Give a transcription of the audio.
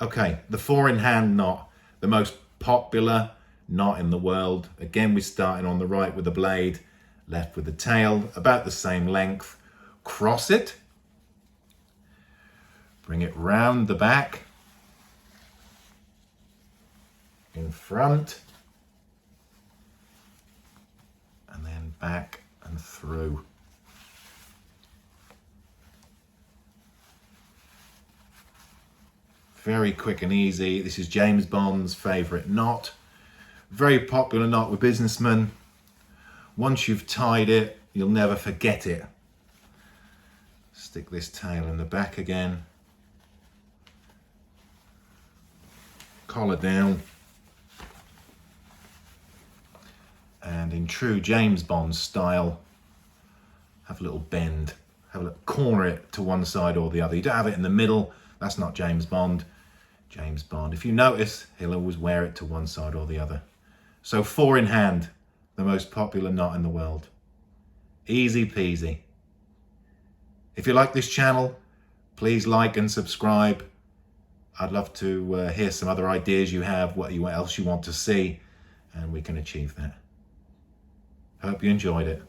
Okay, the 4-in-hand knot, the most popular knot in the world. Again, we're starting on the right with the blade, left with the tail, about the same length. Cross it, bring it round the back, in front, and then back and through. Very quick and easy. This is James Bond's favourite knot. Very popular knot with businessmen. Once you've tied it, you'll never forget it. Stick this tail in the back again. Collar down. And in true James Bond style, have a little bend. Have a little corner it to one side or the other. You don't have it in the middle. That's not James Bond. James Bond, if you notice, he'll always wear it to one side or the other. So 4-in-hand, the most popular knot in the world. Easy peasy. If you like this channel, please like and subscribe. I'd love to hear some other ideas you have, what else you want to see, and we can achieve that. Hope you enjoyed it.